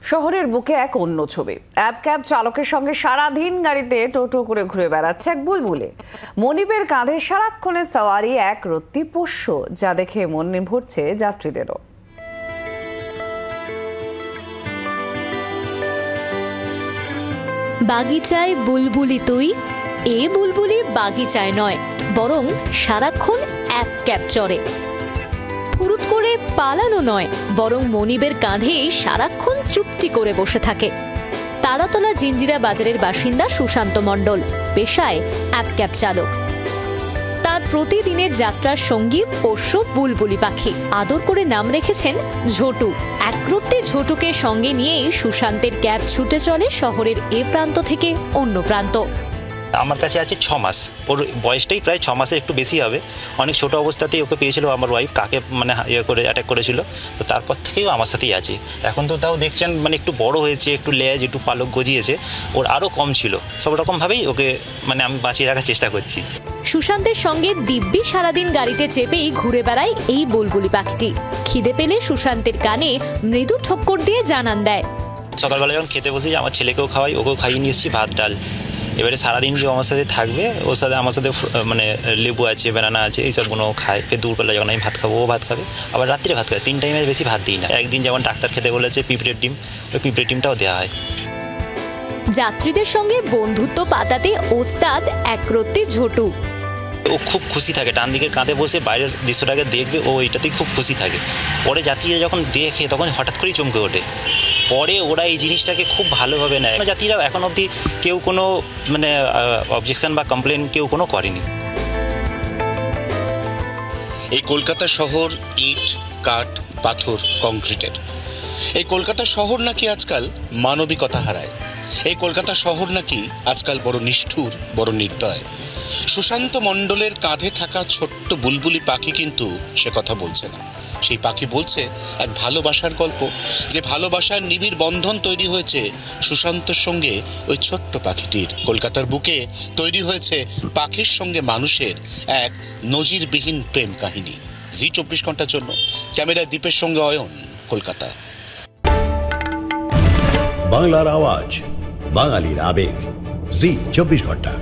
শহরের বুকে এক অন্য ছবি। অ্যাপ ক্যাব চালকের সঙ্গে সারাদিন গাড়িতে টোটো করে ঘুরে বেড়াচ্ছে এক বুলবুলে। মনিবের কাঁধে সারাক্ষণের সওয়ারি এক রত্তি পোষ্য, যা দেখে মন ভরছে যাত্রীদেরও। বাগিচায় বুলবুলি তুই, এ বুলবুলি বাগিচায় নয়, বরং সারাক্ষণ অ্যাপ ক্যাব চড়ে। ফুরুত করে পালানো নয়, বরং মনিবের কাঁধে সারাক্ষণ চুপটি করে বসে থাকে। তারাতলা জিঞ্জিরা বাজারের বাসিন্দা সুশান্ত মণ্ডল, পেশায় অ্যাপ ক্যাব চালক। তার প্রতিদিনের যাত্রার সঙ্গী পোষ্য বুলবুলি পাখি, আদর করে নাম রেখেছেন ঝোটু। একরত্তি ঝোটুকে সঙ্গে নিয়েই সুশান্তের ক্যাব ছুটে চলে শহরের এ প্রান্ত থেকে অন্য প্রান্ত। আমার কাছে আছে 6 মাস, ওর বয়সটাই প্রায় 6 মাসের একটু বেশি হবে। অনেক ছোট অবস্থাতেই ওকে পেয়েছিল আমার ওয়াইফ, কাকে মানে করে অ্যাটাক করেছিল, তো তারপর থেকেও আমার সাথেই আছে। এখন তো তাও দেখছেন মানে একটু বড় হয়েছে, একটু লেজ, একটু পালক গজিয়েছে, ওর আরও কম ছিল। সব রকমভাবেই ওকে মানে আমি বাঁচিয়ে রাখার চেষ্টা করছি। সুশান্তের সঙ্গে দিব্যি সারাদিন গাড়িতে চেপেই ঘুরে বেড়ায় এই বুলবুলি পাখিটি। খিদে পেলে সুশান্তের কানে মৃদু ঠক্কর দিয়ে জানান দেয়। সকালবেলা যখন খেতে বসি, আমার ছেলেকেও খাওয়াই, ওকেও খাইয়ে নিয়ে এসেছি ভাত ডাল। এবারে সারাদিন যে আমার সাথে থাকবে, ওর সাথে আমার সাথে মানে লেবু আছে, বেনানা আছে, এইসবগুলো খায়। ফের দুপুরবেলা যখন আমি ভাত খাবো ও ভাত খাবে, আবার রাত্রে ভাত খাবে। 3 টাইমের বেশি ভাত দিই না। একদিন যেমন ডাক্তার খেতে বলেছে পিঁপড়ের ডিম, ওই পিঁপড়ের ডিমটাও দেওয়া হয়। যাত্রীদের সঙ্গে বন্ধুত্ব পাতাতে ওস্তাদ একরত্তি ঝোটু। ও খুব খুশি থাকে, ডান দিকের কাঁধে বসে বাইরের দৃশ্যটাকে দেখবে, ও এইটাতেই খুব খুশি থাকে। পরে যাত্রীরা যখন দেখে তখন হঠাৎ করেই চমকে ওঠে। পরে ওরা এই জিনিসটাকে খুব ভালোভাবে নেয়। যাত্রীরা এখন অবধি কেউ কোনো মানে অবজেকশন বা কমপ্লেন কেউ কোনো করেনি। এই কলকাতা শহর ইট, কাঠ, পাথর, কংক্রিটের। এই কলকাতা শহর নাকি আজকাল মানবিকতা হারায়। এই কলকাতা শহর নাকি আজকাল বড় নিষ্ঠুর, বড় নির্দয়। সুশান্ত মণ্ডলের কাঁধে থাকা ছোট্ট বুলবুলি পাখি কিন্তু সে কথা বলছে না। সেই পাখি বলছে এক ভালোবাসার গল্প, যে ভালোবাসার নিবিড় বন্ধন তৈরি হয়েছে সুশান্তর সঙ্গে ওই ছোট্ট পাখিটির। কলকাতার বুকে তৈরি হয়েছে পাখির সঙ্গে মানুষের এক নজিরবিহীন প্রেম কাহিনী। জি 24 ঘন্টার জন্য ক্যামেরায় দীপের সঙ্গে অয়ন, কলকাতা। বাংলার আওয়াজ, বাঙালির আবেগ, জি 24 ঘন্টা।